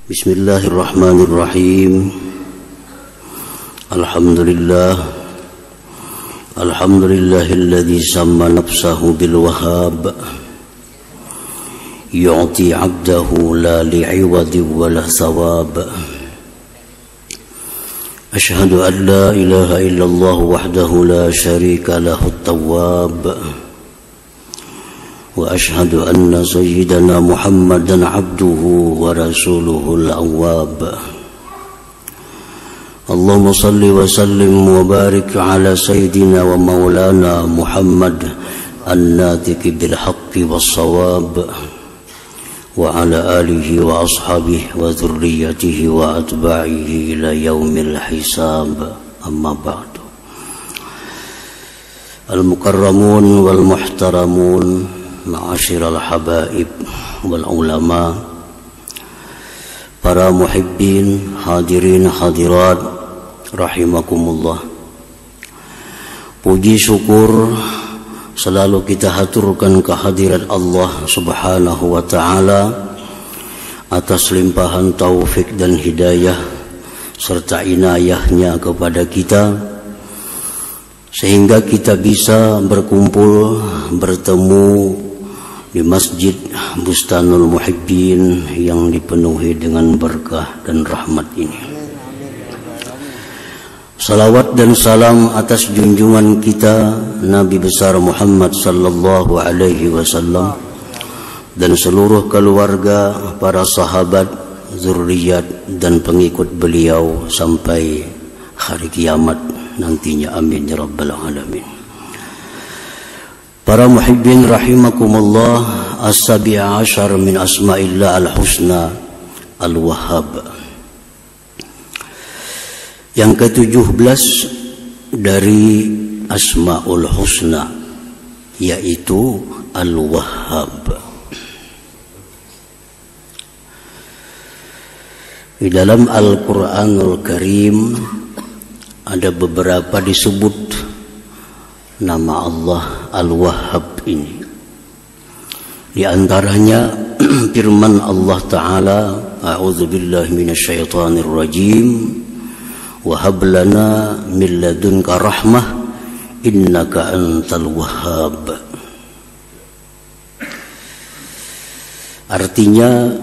Bismillahirrahmanirrahim. Alhamdulillahilladzi samma nafsahu bil wahhab yu'ti 'abdahu la li'iwadi wa la thawab. Ashhadu an la ilaha illallah wahdahu la syarika lahu at-tawwab. وأشهد أن سيدنا محمدا عبده ورسوله الأواب. اللهم صل وسلم وبارك على سيدنا ومولانا محمد الناطق بالحق والصواب وعلى آله وأصحابه وذريته وأتباعه إلى يوم الحساب. أما بعد. المكرمون والمحترمون Ma'asyiral habaib wal ulama, para muhibbin, hadirin hadirat rahimakumullah. Puji syukur selalu kita haturkan kehadirat Allah Subhanahu wa taala atas limpahan taufik dan hidayah serta inayahnya kepada kita, sehingga kita bisa berkumpul, bertemu di Masjid Bustanul Muhibbin yang dipenuhi dengan berkah dan rahmat ini. Salawat dan salam atas junjungan kita Nabi besar Muhammad sallallahu alaihi wasallam dan seluruh keluarga, para sahabat, zuriat dan pengikut beliau sampai hari kiamat nantinya. Amin ya rabbal alamin. Para muhibbin rahimakumullah, as-sabi'a asyar min asma'illah al-husna al-wahhab. Yang ke-17 dari asma'ul husna, yaitu al-wahhab. Di dalam Al-Quranul Karim ada beberapa disebut nama Allah Al-Wahhab ini. Di antaranya firman Allah Ta'ala, a'udzubillahi minasyaitonir rajim, wa hab lana min ladunka rahmah innaka antal wahhab. Artinya,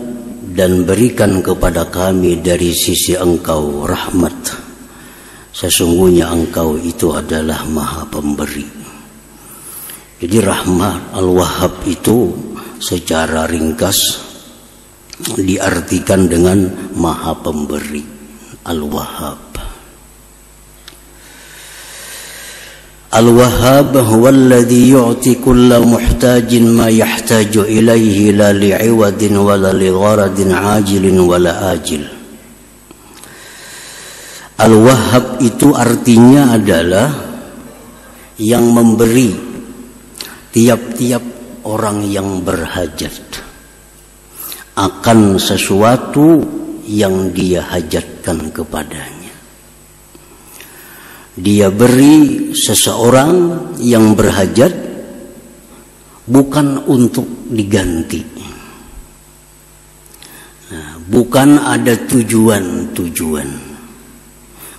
dan berikan kepada kami dari sisi engkau rahmat, sesungguhnya engkau itu adalah maha pemberi. Jadi rahmat Al-Wahhab itu secara ringkas diartikan dengan maha pemberi, Al-Wahhab. Al-Wahhab huwa alladhi yu'ti kulla muhtajin ma yahtaju ilaihi la li'iwadin wa la ligharadin ajilin wa la ajil. Al-Wahhab itu artinya adalah yang memberi tiap-tiap orang yang berhajat akan sesuatu yang dia hajatkan kepadanya. Dia beri seseorang yang berhajat bukan untuk diganti. Nah, bukan ada tujuan-tujuan,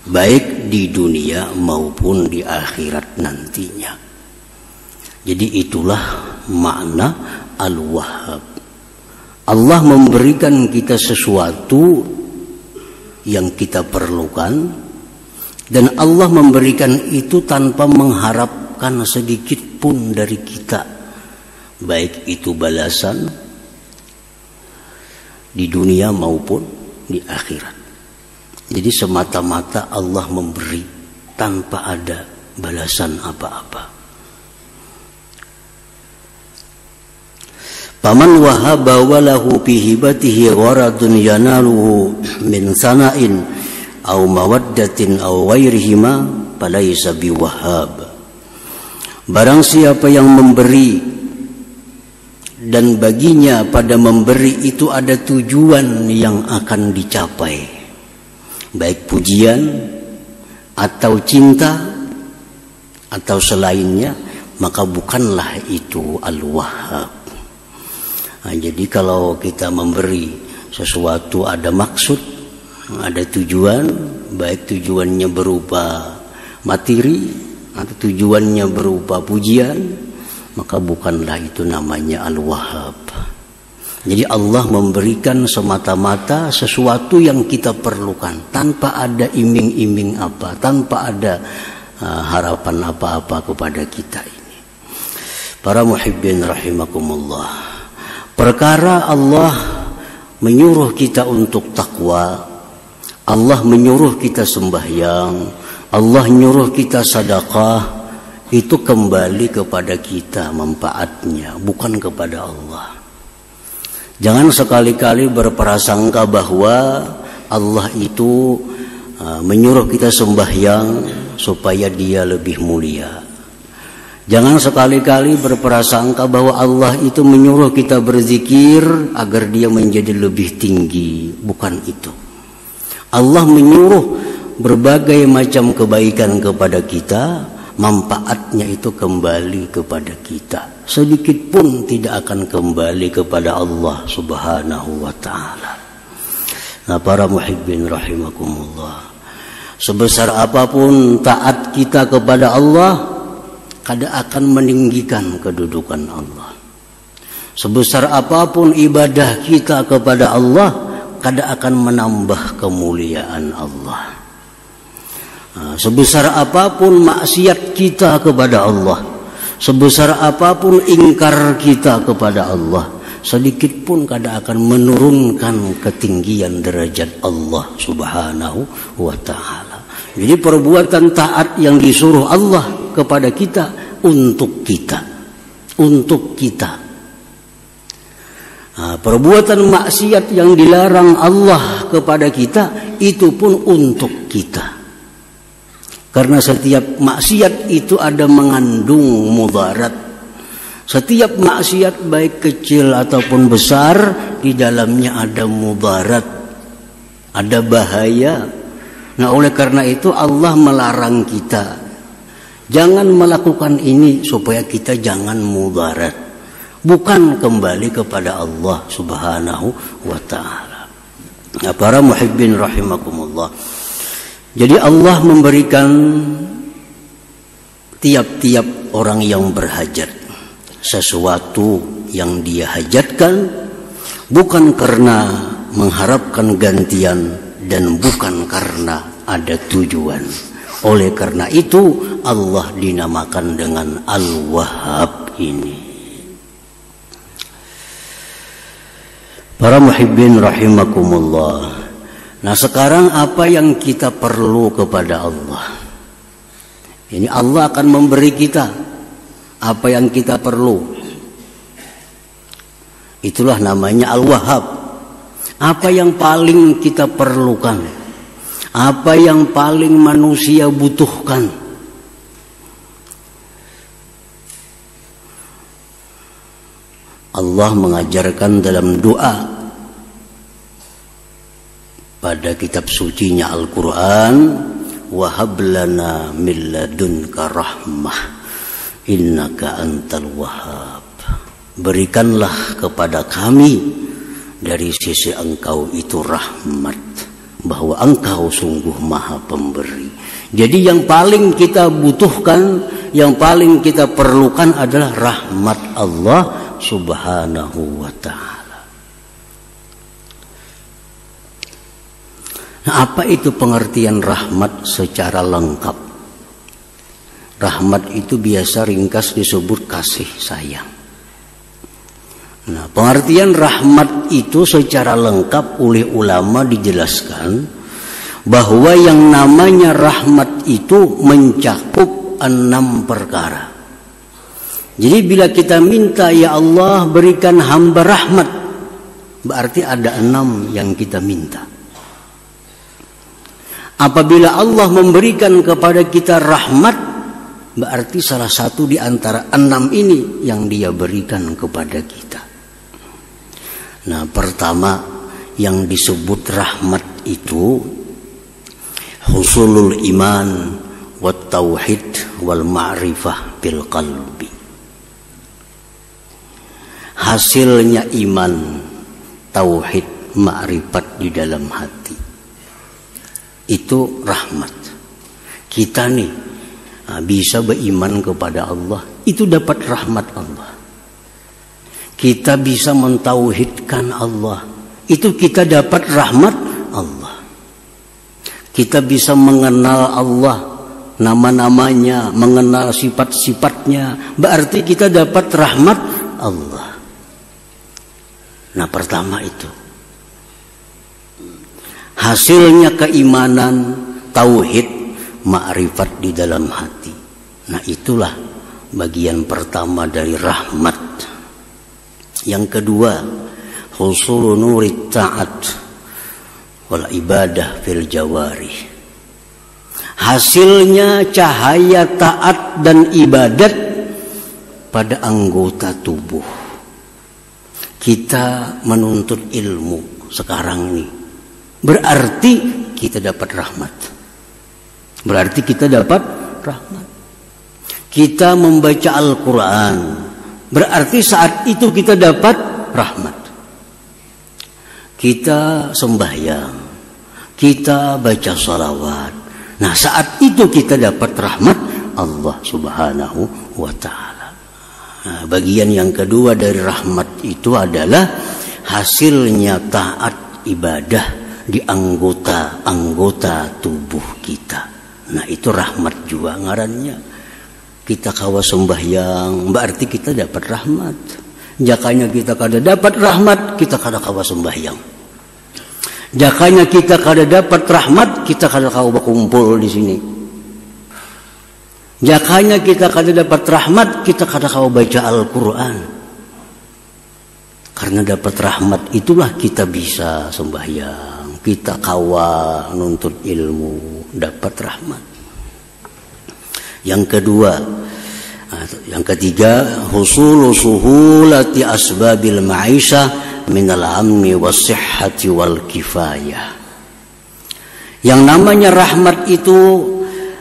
baik di dunia maupun di akhirat nantinya. Jadi itulah makna Al-Wahhab. Allah memberikan kita sesuatu yang kita perlukan, dan Allah memberikan itu tanpa mengharapkan sedikit pun dari kita, baik itu balasan di dunia maupun di akhirat. Jadi semata-mata Allah memberi tanpa ada balasan apa-apa. Faman wahaba walahu fi hibatihi gharadun yanaluhu min sana'in aw mawaddatin aw ghairihima falaysa biwahhab. Barang siapa yang memberi dan baginya pada memberi itu ada tujuan yang akan dicapai, baik pujian atau cinta atau selainnya, maka bukanlah itu Al-Wahhab. Nah, jadi kalau kita memberi sesuatu ada maksud, ada tujuan, baik tujuannya berupa materi atau tujuannya berupa pujian, maka bukanlah itu namanya Al-Wahhab. Jadi Allah memberikan semata-mata sesuatu yang kita perlukan, tanpa ada iming-iming apa, tanpa ada harapan apa-apa kepada kita ini. Para muhibbin rahimakumullah, perkara Allah menyuruh kita untuk takwa, Allah menyuruh kita sembahyang, Allah nyuruh kita sedekah, itu kembali kepada kita manfaatnya, bukan kepada Allah. Jangan sekali-kali berprasangka bahwa Allah itu menyuruh kita sembahyang supaya dia lebih mulia. Jangan sekali-kali berprasangka bahwa Allah itu menyuruh kita berzikir agar dia menjadi lebih tinggi. Bukan itu. Allah menyuruh berbagai macam kebaikan kepada kita, manfaatnya itu kembali kepada kita. Sedikit pun tidak akan kembali kepada Allah Subhanahu wa ta'ala. Nah, para muhibbin rahimakumullah, sebesar apapun taat kita kepada Allah, kada akan meninggikan kedudukan Allah. Sebesar apapun ibadah kita kepada Allah, kada akan menambah kemuliaan Allah. Sebesar apapun maksiat kita kepada Allah, sebesar apapun ingkar kita kepada Allah, sedikit pun kada akan menurunkan ketinggian derajat Allah Subhanahu wa ta'ala. Jadi perbuatan taat yang disuruh Allah kepada kita, untuk kita, untuk kita. Perbuatan maksiat yang dilarang Allah kepada kita, itu pun untuk kita. Karena setiap maksiat itu ada mengandung mudarat. Setiap maksiat baik kecil ataupun besar, di dalamnya ada mudarat, ada bahaya. Nah, oleh karena itu Allah melarang kita, jangan melakukan ini supaya kita jangan mudarat, bukan kembali kepada Allah Subhanahu wa ta'ala. Nah, para muhibbin rahimakumullah, jadi Allah memberikan tiap-tiap orang yang berhajat sesuatu yang dia hajatkan, bukan karena mengharapkan gantian dan bukan karena ada tujuan. Oleh karena itu Allah dinamakan dengan Al-Wahhab ini. Para muhibbin rahimakumullah. Nah, sekarang apa yang kita perlu kepada Allah? Ini Allah akan memberi kita apa yang kita perlu. Itulah namanya Al-Wahhab. Apa yang paling kita perlukan? Apa yang paling manusia butuhkan? Allah mengajarkan dalam doa pada kitab sucinya Al-Quran, wahab lana min ladunka rahmah innaka antal wahhab. Berikanlah kepada kami dari sisi engkau itu rahmat, bahwa engkau sungguh maha pemberi. Jadi yang paling kita butuhkan, yang paling kita perlukan adalah rahmat Allah Subhanahu wa ta'ala. Nah, apa itu pengertian rahmat secara lengkap? Rahmat itu biasa ringkas disebut kasih sayang. Nah, pengertian rahmat itu secara lengkap oleh ulama dijelaskan bahwa yang namanya rahmat itu mencakup 6 perkara. Jadi bila kita minta, ya Allah berikan hamba rahmat, berarti ada 6 yang kita minta. Apabila Allah memberikan kepada kita rahmat, berarti salah satu di antara 6 ini yang dia berikan kepada kita. Nah, pertama yang disebut rahmat itu husulul iman wat tauhid wal ma'rifah bil qalbi. Hasilnya iman, tauhid, ma'rifat di dalam hati. Itu rahmat. Kita nih bisa beriman kepada Allah, itu dapat rahmat Allah. Kita bisa mentauhidkan Allah, itu kita dapat rahmat Allah. Kita bisa mengenal Allah, nama-namanya, mengenal sifat-sifatnya, berarti kita dapat rahmat Allah. Nah, pertama itu hasilnya keimanan, tauhid, ma'rifat di dalam hati. Nah, itulah bagian pertama dari rahmat. Yang kedua, husulu nurit ta'at wal ibadah fil jawarih. Hasilnya cahaya taat dan ibadat pada anggota tubuh. Kita menuntut ilmu sekarang ini, berarti kita dapat rahmat. Berarti kita dapat rahmat. Kita membaca Al-Quran, berarti saat itu kita dapat rahmat. Kita sembahyang, kita baca salawat. Nah, saat itu kita dapat rahmat Allah Subhanahu wa ta'ala. Nah, bagian yang kedua dari rahmat itu adalah hasilnya taat ibadah di anggota-anggota tubuh kita. Nah, itu rahmat juga ngarannya. Kita kawa sembahyang, berarti kita dapat rahmat. Jakanya kita kada dapat rahmat, kita kada kawa sembahyang. Jakanya kita kada dapat rahmat, kita kada kawa berkumpul di sini. Jakanya kita kada dapat rahmat, kita kada kawa baca Al-Quran. Karena dapat rahmat itulah kita bisa sembahyang, kita kawa nuntut ilmu, dapat rahmat. Yang kedua, yang ketiga, husulu suhulati asbabil ma'isyah minal amni was-sihhati wal kifayah. Yang namanya rahmat itu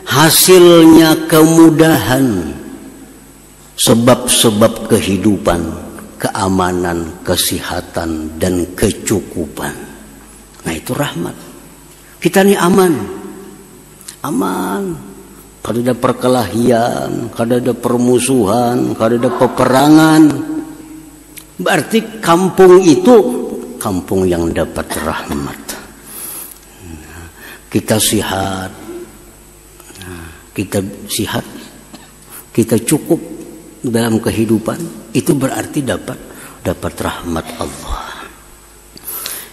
hasilnya kemudahan, sebab-sebab kehidupan, keamanan, kesehatan dan kecukupan. Nah, itu rahmat. Kita ini aman. Kada ada perkelahian, kada ada permusuhan, kada ada peperangan. Berarti kampung itu kampung yang dapat rahmat. Kita sehat, kita cukup dalam kehidupan, itu berarti dapat rahmat Allah.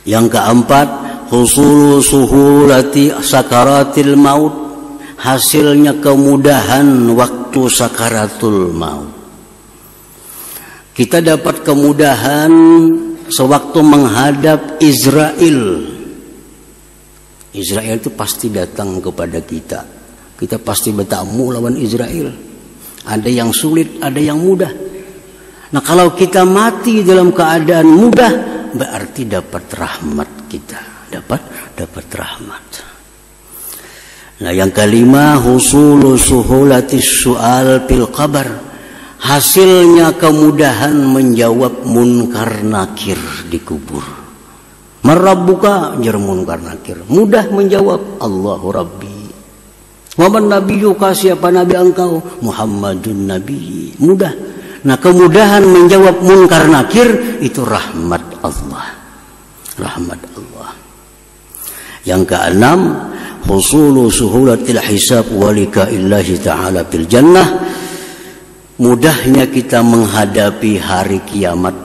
Yang keempat, husulu suhulati sakaratil maut. Hasilnya kemudahan waktu sakaratul maut. Kita dapat kemudahan sewaktu menghadap Israel. Israel itu pasti datang kepada kita. Kita pasti bertamu lawan Israel. Ada yang sulit, ada yang mudah. Nah, kalau kita mati dalam keadaan mudah, berarti dapat rahmat kita. Dapat rahmat. Nah, yang kelima, husulu suhulatis su'al fil qabar. Hasilnya kemudahan menjawab munkar nakir di kubur. Marabbuka jar munkar nakir. Mudah menjawab, Allahu Rabbi. Wa man nabiyyuka, siapa nabi engkau? Muhammadun nabi. Mudah. Nah, kemudahan menjawab munkar nakir itu rahmat Allah. Rahmat Allah. Yang keenam, husulu suhulatil hisab walika illahi ta'ala fil jannah. Mudahnya kita menghadapi hari kiamat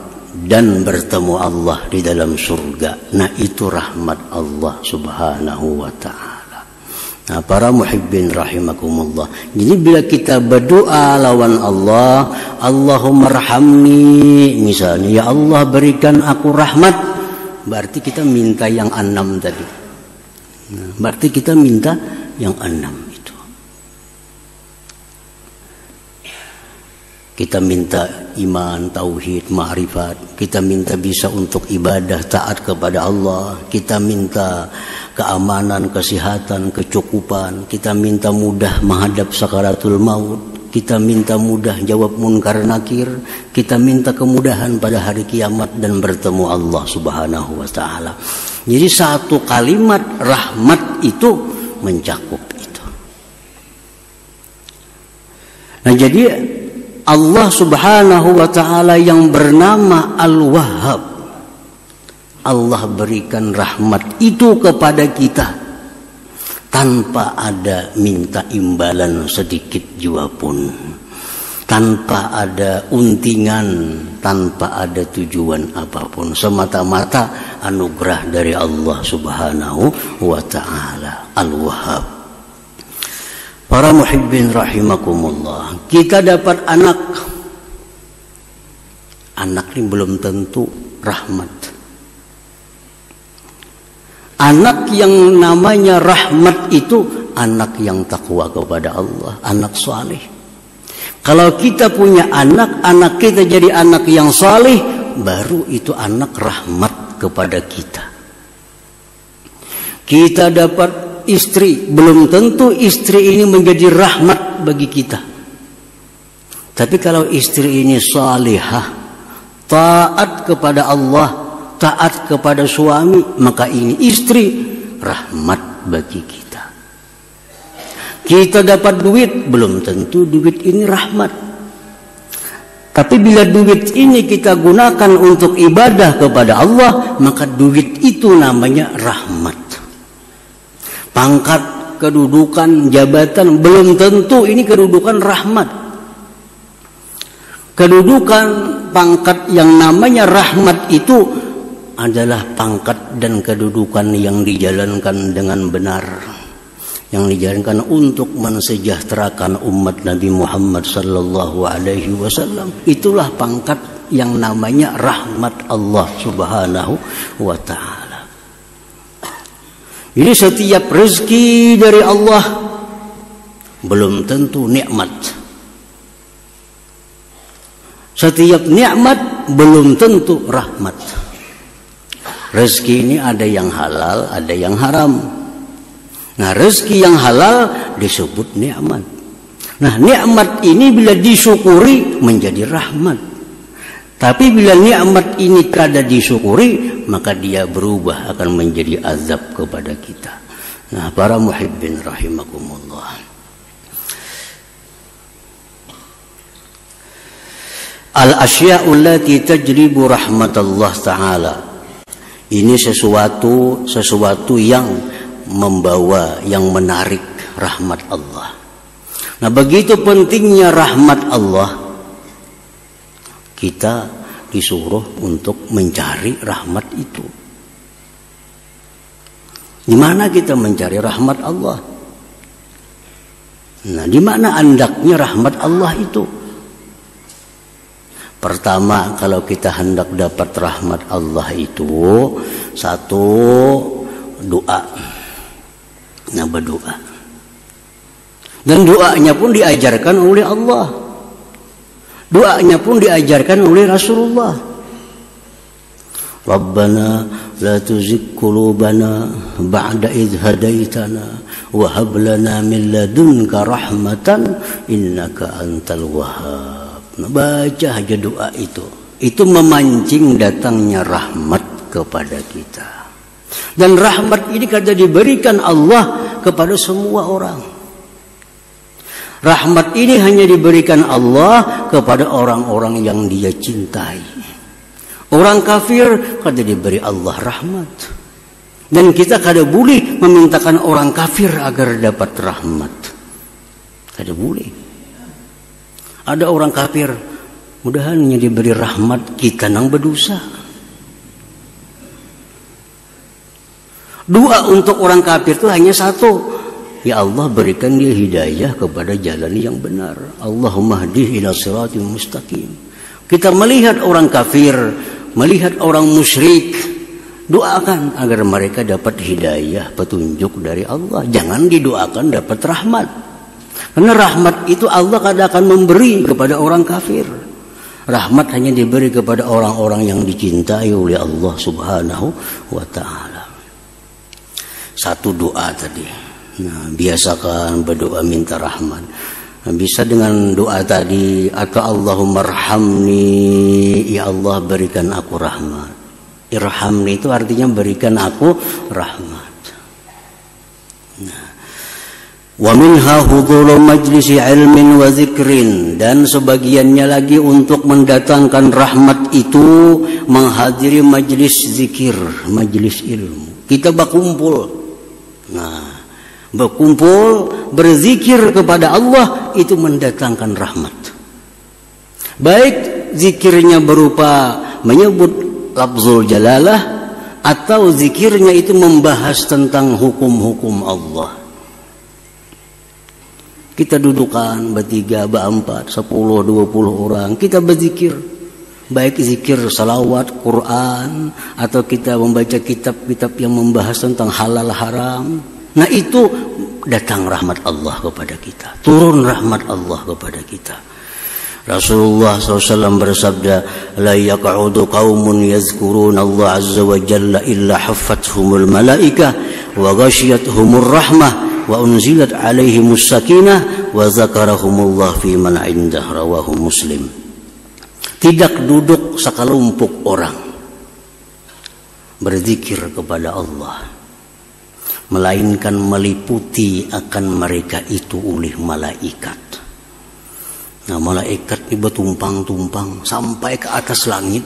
dan bertemu Allah di dalam surga. Nah, itu rahmat Allah Subhanahu wa ta'ala. Nah, para muhibbin rahimakumullah. Jadi bila kita berdoa lawan Allah, Allahumma rahamni, misalnya, ya Allah berikan aku rahmat, berarti kita minta yang 6 tadi. Nah, berarti kita minta yang 6 itu. Kita minta iman, tauhid, ma'rifat. Kita minta bisa untuk ibadah, taat kepada Allah. Kita minta keamanan, kesehatan, kecukupan. Kita minta mudah menghadap sakaratul maut. kita minta mudah jawab munkar nakir, kita minta kemudahan pada hari kiamat dan bertemu Allah Subhanahu wa taala. Jadi satu kalimat rahmat itu mencakup itu. Nah, jadi Allah Subhanahu wa taala yang bernama Al-Wahhab, Allah berikan rahmat itu kepada kita tanpa ada minta imbalan sedikit jua pun, tanpa ada untingan, tanpa ada tujuan apapun, semata-mata anugerah dari Allah Subhanahu wa taala. Al-Wahhab. Para muhibbin rahimakumullah, kita dapat anak ini belum tentu rahmat. Anak yang namanya rahmat itu anak yang takwa kepada Allah, anak saleh. Kalau kita punya anak kita jadi anak yang saleh, baru itu anak rahmat kepada kita. Kita dapat istri, belum tentu istri ini menjadi rahmat bagi kita. Tapi kalau istri ini salihah, taat kepada Allah, taat kepada suami, maka ini istri rahmat bagi kita. Kita dapat duit, belum tentu duit ini rahmat. Tapi bila duit ini kita gunakan untuk ibadah kepada Allah, maka duit itu namanya rahmat. Pangkat, kedudukan, jabatan, belum tentu ini kedudukan rahmat. Kedudukan, pangkat yang namanya rahmat itu adalah pangkat dan kedudukan yang dijalankan dengan benar, yang dijalankan untuk mensejahterakan umat Nabi Muhammad sallallahu alaihi wasallam. Itulah pangkat yang namanya rahmat Allah Subhanahu wa taala. Jadi setiap rezeki dari Allah belum tentu nikmat. Setiap nikmat belum tentu rahmat. Rezeki ini ada yang halal, ada yang haram. Nah, rezeki yang halal disebut nikmat. Nah, nikmat ini bila disyukuri menjadi rahmat. Tapi bila nikmat ini kada disyukuri, maka dia berubah akan menjadi azab kepada kita. Nah, para muhibbin rahimakumullah, al-asya'u allati tajribu rahmatullah ta'ala. Ini sesuatu yang membawa, yang menarik rahmat Allah. Nah, begitu pentingnya rahmat Allah, kita disuruh untuk mencari rahmat itu. Di mana kita mencari rahmat Allah? Nah, di mana andaknya rahmat Allah itu? Pertama, kalau kita hendak dapat rahmat Allah itu, satu, doa. Nah, berdoa. Dan doanya pun diajarkan oleh Allah. Doanya pun diajarkan oleh Rasulullah. Rabbana la tuzigh qulubana ba'da idh hadaitana wa hab lana min ladunka rahmatan innaka antal wahhab. Nah, baca aja doa itu. Itu memancing datangnya rahmat kepada kita. Dan rahmat ini kada diberikan Allah kepada semua orang. Rahmat ini hanya diberikan Allah kepada orang-orang yang dia cintai. Orang kafir kada diberi Allah rahmat. Dan kita kada boleh memintakan orang kafir agar dapat rahmat. Kada boleh. Ada orang kafir, mudahan hanya diberi rahmat, kita nang berdosa. Doa untuk orang kafir itu hanya satu. Ya Allah, berikan dia hidayah kepada jalan yang benar. Allahumma hdih ila siratil mustaqim. Kita melihat orang kafir, melihat orang musyrik, doakan agar mereka dapat hidayah, petunjuk dari Allah. Jangan didoakan dapat rahmat. Karena rahmat itu Allah kadang akan memberi kepada orang kafir. Rahmat hanya diberi kepada orang-orang yang dicintai oleh Allah Subhanahu wa ta'ala. Satu doa tadi. Nah, biasakan berdoa minta rahmat. Bisa dengan doa tadi, atau Allahumma arhamni, ya Allah berikan aku rahmat. Irhamni itu artinya berikan aku rahmat. Wa minha hudhuru majlisi ilmin wa zikrin, dan sebagiannya lagi untuk mendatangkan rahmat itu menghadiri majlis zikir, majlis ilmu. Kita berkumpul, berkumpul berzikir kepada Allah itu mendatangkan rahmat. Baik zikirnya berupa menyebut lafzul jalalah, atau zikirnya itu membahas tentang hukum-hukum Allah. Kita dudukan bertiga, berempat, 10, 20 orang, kita berzikir. Baik zikir salawat, Quran, atau kita membaca kitab-kitab yang membahas tentang halal haram. Nah itu datang rahmat Allah kepada kita, turun rahmat Allah kepada kita. Rasulullah SAW bersabda, la yaq'udu qaumun yazkuruna Allah azza wa jalla illa haffathumul malaikah wa ghashiyatuhumur rahmah wa unzilat alaihimus sakinah wa zakarahumullah fi man indah, rawahu Muslim. Tidak duduk sekelompok orang berzikir kepada Allah, melainkan meliputi akan mereka itu oleh malaikat. Nah, malaikat ini bertumpang-tumpang sampai ke atas langit.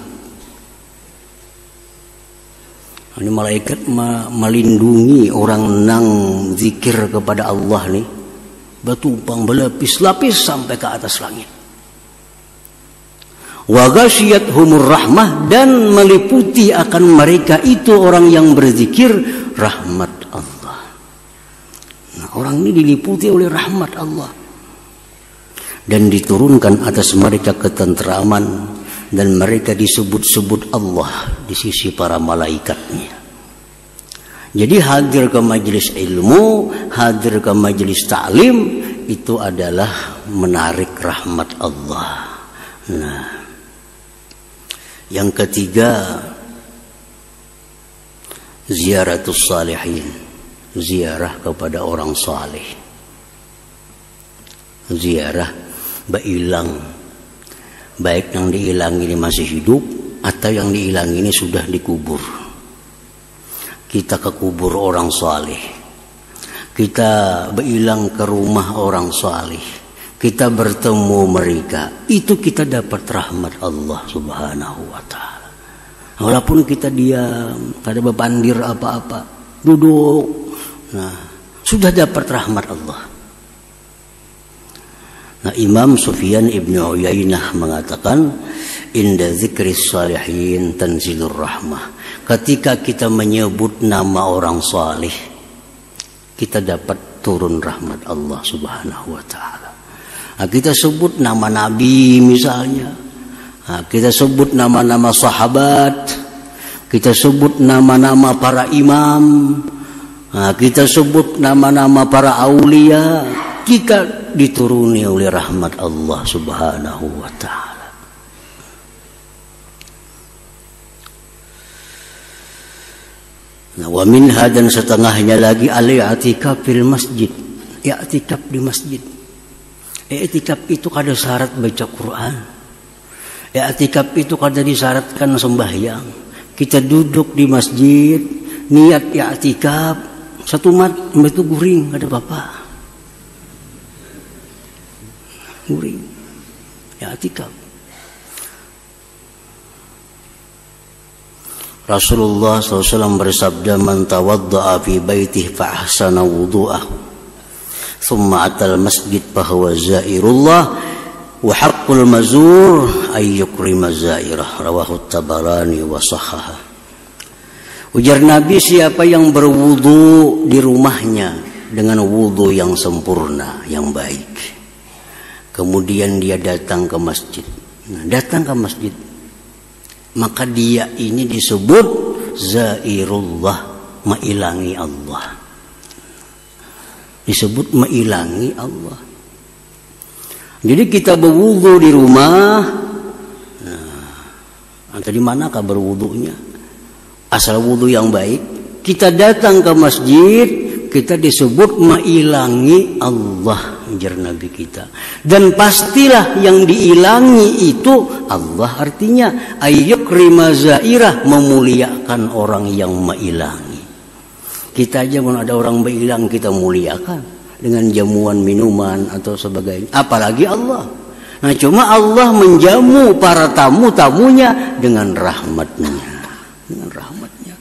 Ini malaikat melindungi orang nang zikir kepada Allah nih, bertumpang berlapis-lapis sampai ke atas langit. Wa ghasyiyatuhumur rahmah, dan meliputi akan mereka itu orang yang berzikir rahmat Allah. Nah, orang ini diliputi oleh rahmat Allah, dan diturunkan atas mereka ketentraman, dan mereka disebut-sebut Allah di sisi para malaikatnya. Jadi hadir ke majelis ilmu, hadir ke majelis ta'lim, itu adalah menarik rahmat Allah. Nah, yang ketiga, ziaratus salihin, ziarah kepada orang saleh. Ziarah bailang, baik yang diilang ini masih hidup atau yang diilang ini sudah dikubur. Kita ke kubur orang saleh, kita bailang ke rumah orang saleh, kita bertemu mereka, itu kita dapat rahmat Allah Subhanahu wa ta'ala. Walaupun kita diam, kada berpandir apa-apa, duduk, nah sudah dapat rahmat Allah. Nah, Imam Sufyan ibn Uyainah mengatakan, inda zikris salihin tanzilur rahmah. Ketika kita menyebut nama orang salih, kita dapat turun rahmat Allah Subhanahu wa ta'ala. Nah, kita sebut nama Nabi misalnya, nah, kita sebut nama-nama sahabat, kita sebut nama-nama para imam, nah, kita sebut nama-nama para aulia, kita dituruni oleh rahmat Allah Subhanahu wa ta'ala. Nah, wa minha, dan setengahnya lagi, al-i'tikaf fil masjid, i'tikaf di masjid. I'tikaf itu kada syarat baca Quran, i'tikaf itu kada disyaratkan sembahyang. Kita duduk di masjid, niat i'tikaf, satu mat itu guring, kada apa-apa. Guring, i'tikaf. Rasulullah SAW bersabda, man tawadda'a fi baitihi fa ahsana wudu'ahu thumma atal masjid fahuwa zairullah wa haqqul mazur ay yukrima zairah, rawahu Tabarani wa sahhaha. Ujar Nabi, siapa yang berwudu di rumahnya dengan wudu yang sempurna, yang baik, kemudian dia datang ke masjid, nah, datang ke masjid, maka dia ini disebut zairullah, mailangi Allah. Disebut mailangi Allah. Jadi kita berwudu di rumah, nah, di manakah berwudunya? Asal wudu yang baik, kita datang ke masjid, kita disebut mailangi Allah. ujar Nabi kita. Dan pastilah yang diilangi itu Allah, artinya ayyukrima zairah, memuliakan orang yang mailangi. Kita aja kalau ada orang mailang kita muliakan dengan jamuan minuman atau sebagainya, apalagi Allah. Nah, cuma Allah menjamu para tamu-tamunya dengan rahmatnya, dengan rahmatnya.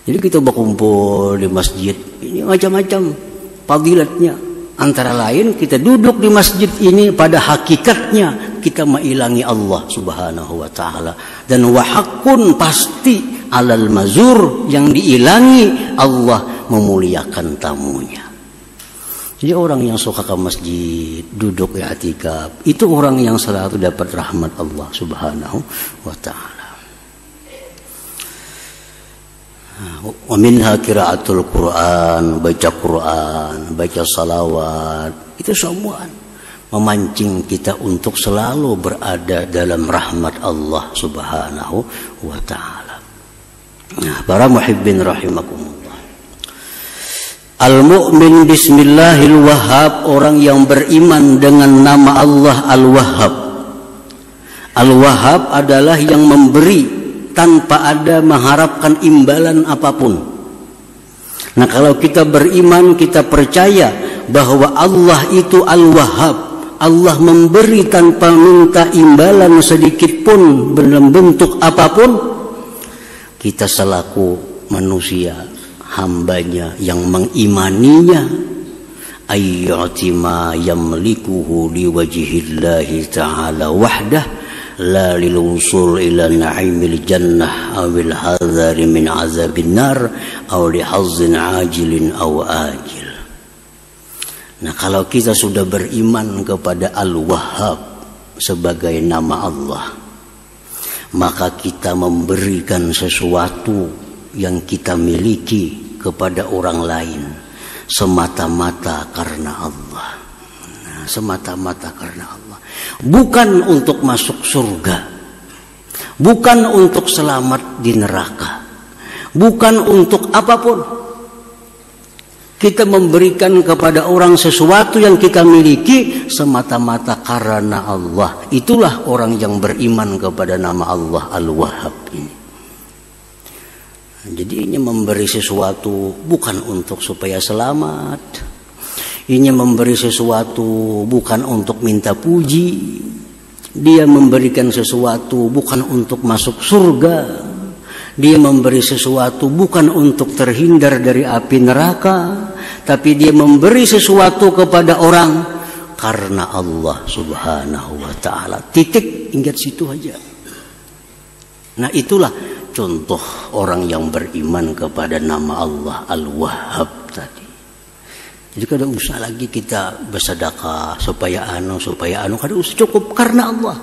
Jadi kita berkumpul di masjid, ini macam-macam fadilatnya. Antara lain kita duduk di masjid ini pada hakikatnya kita mailangi Allah Subhanahu wa taala. Dan wahakun pasti alal mazur, yang diilangi Allah memuliakan tamunya. Jadi orang yang suka ke masjid, duduk i'tikaf, itu orang yang selalu dapat rahmat Allah Subhanahu wa taala. Wa minha qiraatul Quran, baca salawat, itu semua memancing kita untuk selalu berada dalam rahmat Allah Subhanahu wa taala. Nah, para muhibbin rahimakumullah. Al-mu'min bismillahil wahhab, orang yang beriman dengan nama Allah Al-Wahhab. Al-Wahhab adalah yang memberi tanpa ada mengharapkan imbalan apapun. Nah, kalau kita beriman, kita percaya bahwa Allah itu Al-Wahhab, Allah memberi tanpa minta imbalan sedikit pun dalam bentuk apapun, kita selaku manusia, hambanya yang mengimaninya, ayyati ma yamlikuhu liwajhillahi ta'ala wahdah, la lil wusul ila na'imil jannah awil hadzari min azabin nar aw li hazzin ajilin aw ajil. Nah, kalau kita sudah beriman kepada Al-Wahhab sebagai nama Allah, maka kita memberikan sesuatu yang kita miliki kepada orang lain semata-mata karena Allah. Nah, semata-mata karena Allah. Bukan untuk masuk surga, bukan untuk selamat di neraka, bukan untuk apapun. Kita memberikan kepada orang sesuatu yang kita miliki semata-mata karena Allah. Itulah orang yang beriman kepada nama Allah Al-Wahhab ini. Jadi ini memberi sesuatu bukan untuk supaya selamat. Ini memberi sesuatu bukan untuk minta puji. Dia memberikan sesuatu bukan untuk masuk surga. Dia memberi sesuatu bukan untuk terhindar dari api neraka, tapi dia memberi sesuatu kepada orang karena Allah Subhanahu wa taala. Titik, ingat situ aja. Nah, itulah contoh orang yang beriman kepada nama Allah Al-Wahhab tadi. Jadi kada usah lagi kita bersedekah supaya kada usah, cukup karena Allah.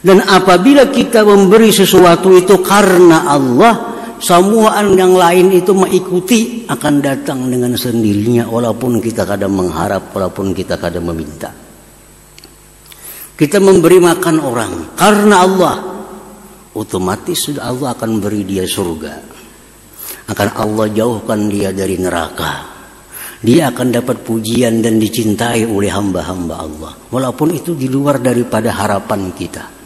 Dan apabila kita memberi sesuatu itu karena Allah, semua yang lain itu mengikuti, akan datang dengan sendirinya, walaupun kita kadang mengharap, walaupun kita kadang meminta. Kita memberi makan orang karena Allah, otomatis sudah Allah akan beri dia surga. Akan Allah jauhkan dia dari neraka. Dia akan dapat pujian dan dicintai oleh hamba-hamba Allah, walaupun itu di luar daripada harapan kita.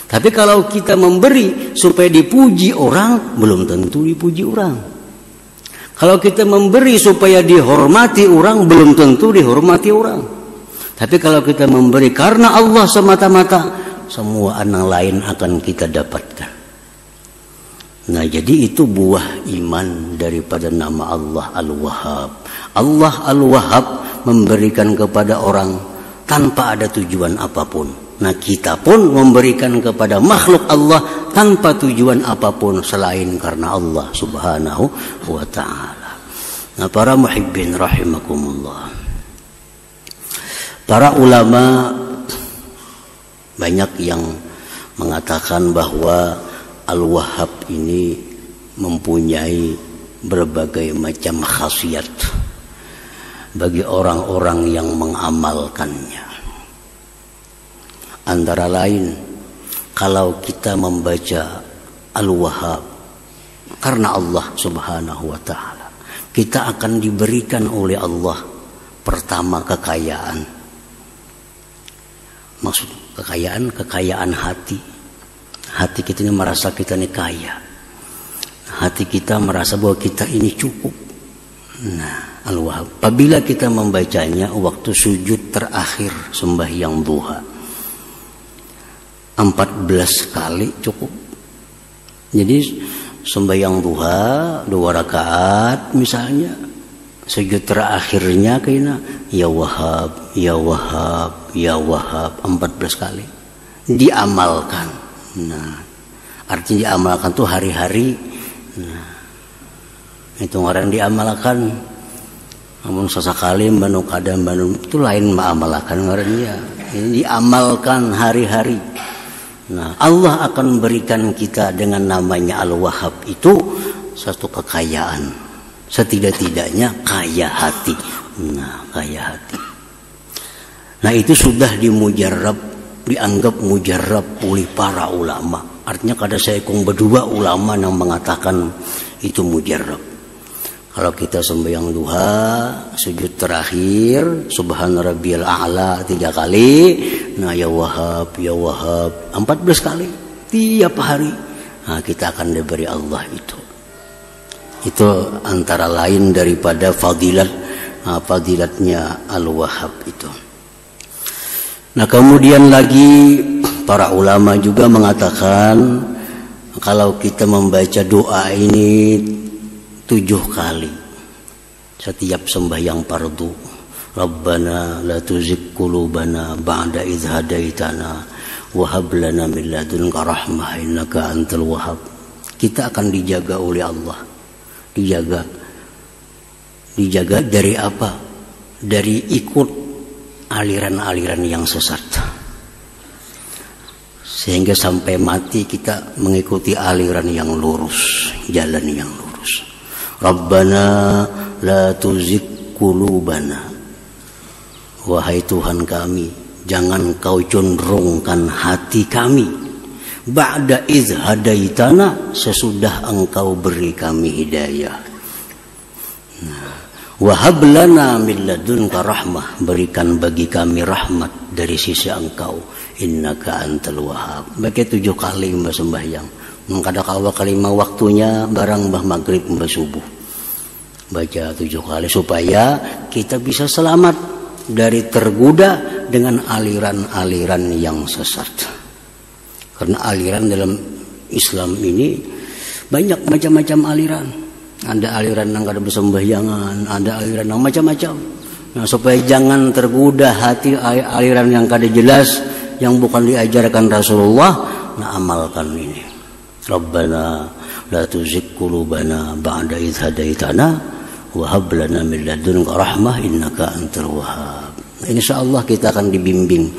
Tapi kalau kita memberi supaya dipuji orang, belum tentu dipuji orang. Kalau kita memberi supaya dihormati orang, belum tentu dihormati orang. Tapi kalau kita memberi karena Allah semata-mata, semua anak lain akan kita dapatkan. Nah, jadi itu buah iman daripada nama Allah Al-Wahhab. Allah Al-Wahhab memberikan kepada orang tanpa ada tujuan apapun. Nah, kita pun memberikan kepada makhluk Allah tanpa tujuan apapun selain karena Allah Subhanahu wa ta'ala. Nah, para muhibbin rahimakumullah, para ulama banyak yang mengatakan bahwa Al-Wahhab ini mempunyai berbagai macam khasiat bagi orang-orang yang mengamalkannya. Antara lain, kalau kita membaca Al-Wahhab karena Allah Subhanahu wa ta'ala, kita akan diberikan oleh Allah Pertama, kekayaan. Maksud kekayaan hati. Hati kita ini merasa kita ini kaya. Hati kita merasa bahwa kita ini cukup. Nah, Al-Wahhab. Apabila kita membacanya waktu sujud terakhir sembahyang duha, 14 kali cukup. Jadi sembahyang duha 2 rakaat misalnya, sujud terakhirnya kena ya Wahhab, ya Wahhab, ya Wahhab 14 kali. Diamalkan. Nah, artinya diamalkan tuh hari-hari. Nah, itu orang diamalkan. Namun sesekali banu kadang banu itu lain mengamalkan orangnya. Ini diamalkan hari-hari. Nah, Allah akan berikan kita dengan namanya Al-Wahhab itu satu kekayaan. Setidak-tidaknya kaya hati. Nah, kaya hati. Nah, itu sudah dianggap mujarab oleh para ulama. Artinya kada seekong berdua ulama yang mengatakan itu mujarab. Kalau kita sembahyang duha, sujud terakhir, Subhana Rabbiyal A'la 3 kali, nah ya Wahhab, ya Wahhab 14 kali tiap hari. Nah, kita akan diberi Allah itu. Itu antara lain daripada fadilatnya Al-Wahhab itu. Nah, kemudian lagi para ulama juga mengatakan kalau kita membaca doa ini 7 kali setiap sembahyang fardu. Rabbana la tuzigh qulubana ba'da idh hadaitana wa hab lana min ladunka rahmah innaka antal wahhab. Kita akan dijaga oleh Allah. Dijaga dari apa? Dari ikut aliran-aliran yang sesat. Sehingga sampai mati kita mengikuti aliran yang lurus, jalan yang lurus. Rabbana la tuzigh qulubana. Wahai Tuhan kami, jangan kau condrongkan hati kami. Ba'da idh hadaitana, sesudah engkau beri kami hidayah. Wa hab lana min ladunka rahmah, berikan bagi kami rahmat dari sisi engkau. Innaka antal wahhab. Baca 7 kali mbah sembahyang. Kada kawa kalima waktunya barang mbah maghrib mbah subuh. Baca 7 kali supaya kita bisa selamat dari tergoda dengan aliran-aliran yang sesat. Karena aliran dalam Islam ini banyak macam-macam aliran. Ada aliran yang kada bersembahyangan, ada aliran yang macam-macam. Nah, supaya jangan tergoda hati aliran yang kada jelas, yang bukan diajarkan Rasulullah, nah amalkan ini. Rabbana la tuzigh qulubana ba'da idh hadaitana wa hab lana min ladunka rahmah innaka antal wahhab. Insyaallah kita akan dibimbing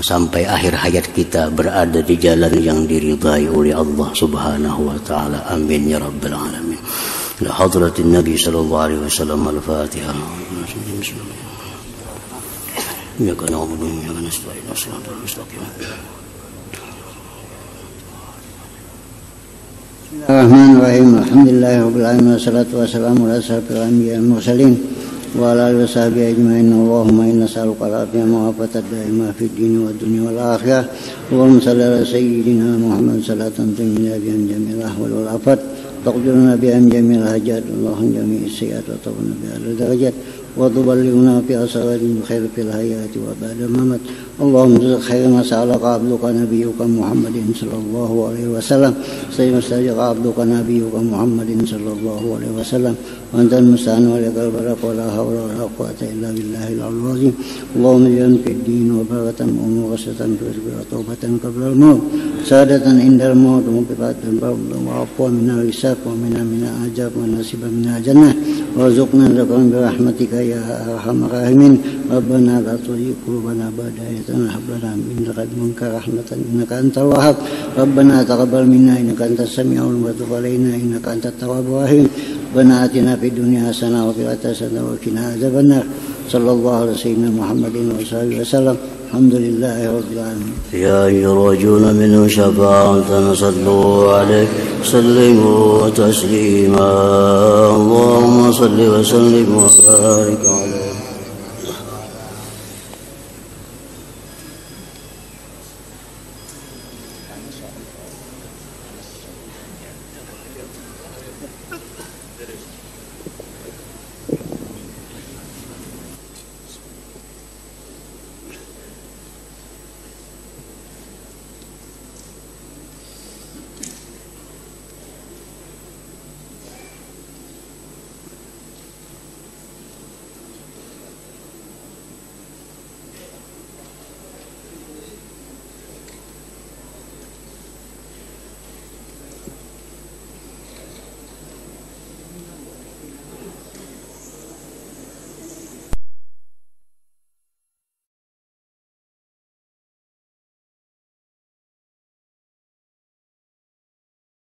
sampai akhir hayat kita berada di jalan yang diridhai oleh Allah Subhanahu wa taala. Amin ya rabbal alamin. La hadratin Nabi sallallahu alaihi wasallam. Al-Fatihah. Ya kana wa ya kana nasta'in as-siratal mustaqim. Bismillahirrahmanirrahim. Alhamdulillahirabbil alamin wassalatu wassalamu ala asyrofil anbiya'i wal mursalin wa ala alihi washabihi ajmain. Allahumma inna nas'aluka al-afiyah wa afatan daimah fid din wad dunya wal akhirah. Allahumma shalli ala sayyidina Muhammad salatan tunjina biha jamil ahwal wal afat taqdiruna biha jamil hajat. Allahumma jami'is sayyi'at wa taqina biha al-darajat wa tuballighuna fi asradin khair fil hayati wa ba'da mamat. Allahumma khair ma sa'alaka abduka nabiyyuka Muhammadin sallallahu alaihi wasallam sayyidina sajaka abduka nabiyyuka Muhammadin sallallahu alaihi wasallam wa antal musta'an wa lakal barak wa la hawla wa la quwwata illa billahil azim. Allahumma ij'al fid din wa barakatan wa mughasatan wa taubatan qabla al-maut sadatan indal maut wa mubatan wa afwan min al-hisab wa min al-ajab wa nasiban min al-jannah warzuqna rizqan bi rahmatika ya arhamar rahimin. Rabbana la tuzigh qulubana ba'da idh hab lana min ladunka rahmatan innaka antal wahhab. Rabbana taqabbal minna innaka antas samiul wa tub alaina innaka antat tawwabur rahim. Rabbana atina fid dunya hasanah wa fil akhirati hasanah wa qina adzabannar. Sallallahu alaihi wasallam Muhammadin wa sallallahu wasallam. Alhamdulillahi rabbil alamin. Ya ayyuhal minhu syafa'atan sallu alaihi sallimu taslima. Allahumma salli wa sallim wa barik alaihi.